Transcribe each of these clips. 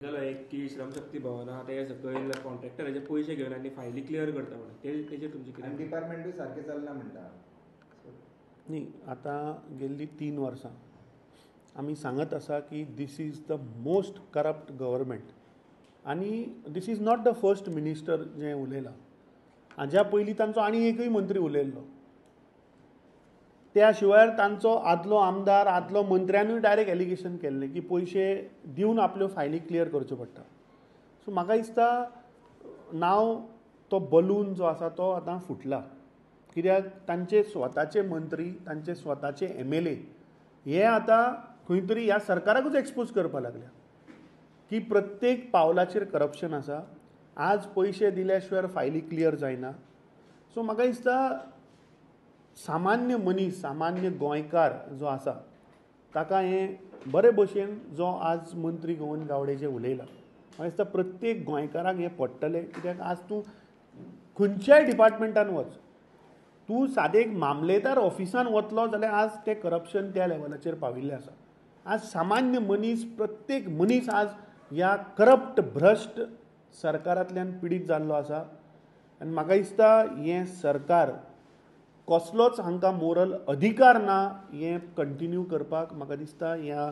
जालो एक की श्रमशक्ती भवना ते सकयल कॉन्ट्रॅक्टराचे पयशे घेवन आनी फायली क्लियर करता म्हणून तेजेर तुमचें कितें डिपार्टमेंटूय सारकें चलना म्हणटा. न्ही आतां गेल्लीं 3 वर्सां आमी सांगत आसा की this is the most corrupt government आनी this is not the first minister जें उलयलां. हाज्या पयलीं तांचो आनी एकूय मंत्री उलयल्लो. त्या शिवाय तांचो आदलो आमदार आदलो मंत्र्यानूय डायरेक्ट एलिगेशन केल्लें की पयशे दिवन आपल्यो फायली क्लियर करच्यो पडटा. सो म्हाका दिसता नाव तो बलून जो आसा तो आतां फुटला. कित्याक तांचे स्वताचे मंत्री तांचे स्वताचे MLA हे आतां खंय तरी ह्या सरकाराकूच एक्सपोज करपाक लागल्या की प्रत्येक पावलाचेर करप्शन आसा. आज पयशे दिल्या शिवाय फायली क्लियर जायना. सो म्हाका दिसता सामान्य मनीस सामान्य गोंयकार जो आसा ताका हें बरे भशेन जो आज मंत्री गोविंद गावडे जे उलयला म्हाका दिसता प्रत्येक गोंयकाराक हें पडटलें. कित्याक आज तूं खंयच्याय डिपार्टमेंटान वच, तूं सादें एक मामलेदार ऑफिसान वतलो जाल्यार आज तें करप्शन त्या लेवलाचेर पाविल्लें आसा. आज सामान्य मनीस प्रत्येक मनीस आज ह्या करप्ट भ्रश्ट सरकारांतल्यान पिडीत जाल्लो आसा. आनी म्हाका दिसता हें सरकार कसलोच हांकां मोरल अधिकार ना हें कंटिन्यू करपाक. म्हाका दिसता ह्या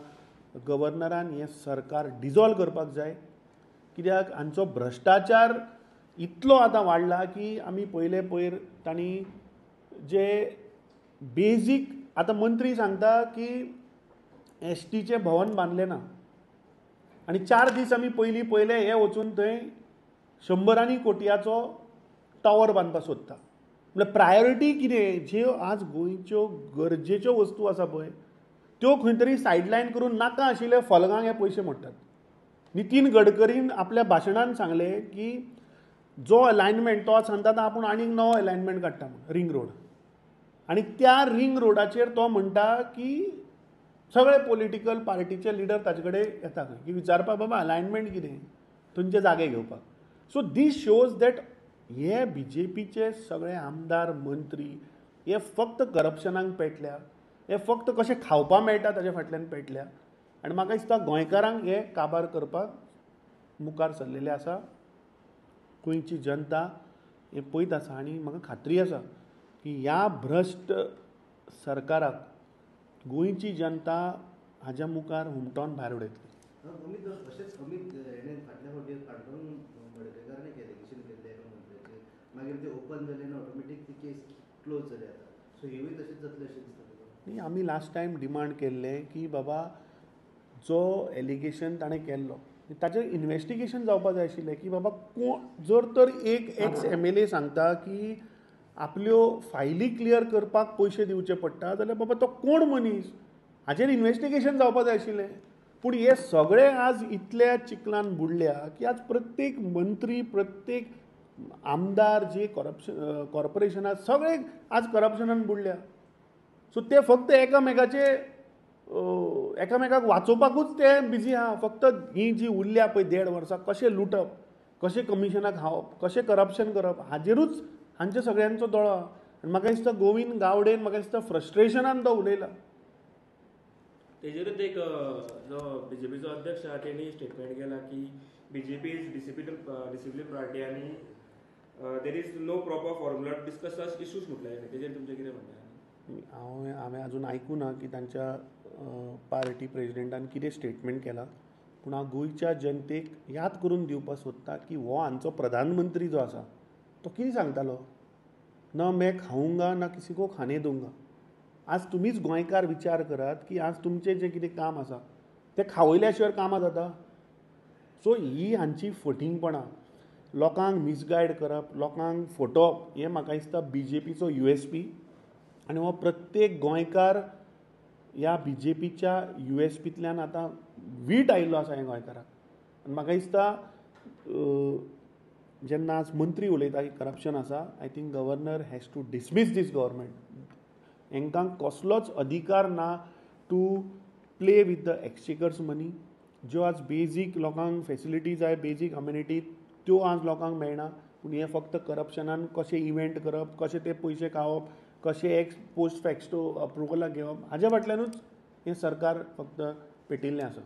गव्हर्नरान हें सरकार डिजॉल्व करपाक जाय. कित्याक हांचो भ्रश्टाचार इतलो आतां वाडला की आमी पयले पयर तांणी जे बेजीक आतां मंत्री सांगता की STचें भवन बांदलें ना आनी 4 दीस आमी पयलीं पयले हे वचून थंय 100 कोटयाचो टावर बांदपाक सोदता. म्हळ्यार प्रायोरिटी कितें? ज्यो आज गोंयच्यो गरजेच्यो वस्तू आसा पळय त्यो खंय तरी सायडलायन करून नाका आशिल्ले फलगांक हे पयशे मोडटात. नितीन गडकरीन आपल्या भाशणान सांगलें की जो अलायनमेंट तो सांगता आपूण आनीक नवो अलायनमेंट काडटा म्हणून रिंग रोड. आनी त्या रिंग रोडाचेर तो म्हणटा की सगळे पॉलिटिकल पार्टीचे लिडर ताचे कडेन येता की विचारपाक बाबा अलायनमेंट कितें थंयचे जागे घेवपाक. सो दीस शोज दॅट हे BJPचे सगळे आमदार मंत्री हे फक्त करप्शनाक पेटल्या. हे फक्त कशें खावपा मेळटा ताचे फाटल्यान पेटल्या. आनी म्हाका दिसता गोंयकारांक हे काबार करपाक मुखार सरलेले आसा. गोंयची जनता हें पळयत आसा आनी म्हाका खात्री आसा की ह्या भ्रश्ट सरकाराक गोंयची जनता हाज्या मुखार हुमटोन भायर उडयतली. अमित अशेंच अमित हेणें फाटल्या फावटी पांडुरंग मडकयकारान एक एलिगेशन केल्लें एका मंत्र्याचेर मागीर तें ओपन जालें आनी ऑटोमॅटीक ती केस क्लोज जाली आतां. सो हेवूय तशेंच जातलें अशें दिसता तुका? न्ही आमी लास्ट टायम डिमांड केल्लें की बाबा जो एलिगेशन ताणें केल्लो ताचेर इन्वेस्टिगेशन जावपाक जाय आशिल्लें की बाबा कोण जर तर एक एक्स MLA सांगता की आपल्यो फायली क्लियर करपाक पयशे दिवचे पडटा जाल्यार बाबा तो कोण मनीस हाचेर इन्वेस्टिगेशन जावपाक जाय आशिल्लें. पूण हे सगळे आज इतल्या चिखलान बुडल्या की आज प्रत्येक मंत्री प्रत्येक आमदार जे कॉर्पोरेशनात सगळे आज करप्शनान बुडल्या. सो ते फक्त एकामेकाक वाचोवपाकूच ते बिजी आहा. फक्त ही जी उरल्या पळय 1.5 वर्सां कशें लुटप कशें कमिशनां खावप कशें करप्शन करप हाजेरूच हांचे सगळ्यांचो दोळो आहा. आनी म्हाका दिसता गोविंद गावडेन म्हाका दिसता फ्रस्ट्रेशनान तो उलयला. तेजेरूच एक जो BJPचो अध्यक्ष आहा तेणी स्टेटमेंट केला की BJP इज डिसिप्लिन पार्टी आनी there is no proper formula to discuss such issues म्हटले. तेजेर तुमचें कितें म्हणटा? हांवें अजून आयकूं ना की तांच्या पार्टी प्रेजिडेंटान कितें स्टेटमेंट केला. पूण हांव गोंयच्या जनतेक याद करून दिवपाक सोदता की हो हांचो प्रधानमंत्री जो आसा तो कितें सांगतालो, ना मैं खाऊंगा ना किसी को खाने दूंगा. आज तुमीच गोंयकार विचार करात की आज तुमचें जें कितें काम आसा तें खावयल्या शिवाय कामां जाता. सो ही हांची फटिंगपणां लोकांक मिसगायड करप लोकांक फटोवप हें म्हाका दिसता BJPचो USP. आनी हो प्रत्येक गोंयकार ह्या BJPच्या USPंतल्यान आतां वीट आयिल्लो आसा ह्या गोंयकाराक. आनी म्हाका दिसता जेन्ना आज मंत्री उलयता की करप्शन आसा I think governor has to dismiss this government. हांकां कसलोच अधिकार ना to play with the exchequer's money. ज्यो आज बेजीक लोकांक फेसिलिटीज जाय बेजीक अम्युनिटी त्यो आज लोकांक मेळना. पूण हें फक्त करप्शनान कशें इव्हेंट करप कशें ते पयशे खावप कशें एक्स पोस्ट फॅक्टो अप्रुवलाक घेवप हाज्या फाटल्यानूच हें सरकार फक्त पेटिल्लें आसा.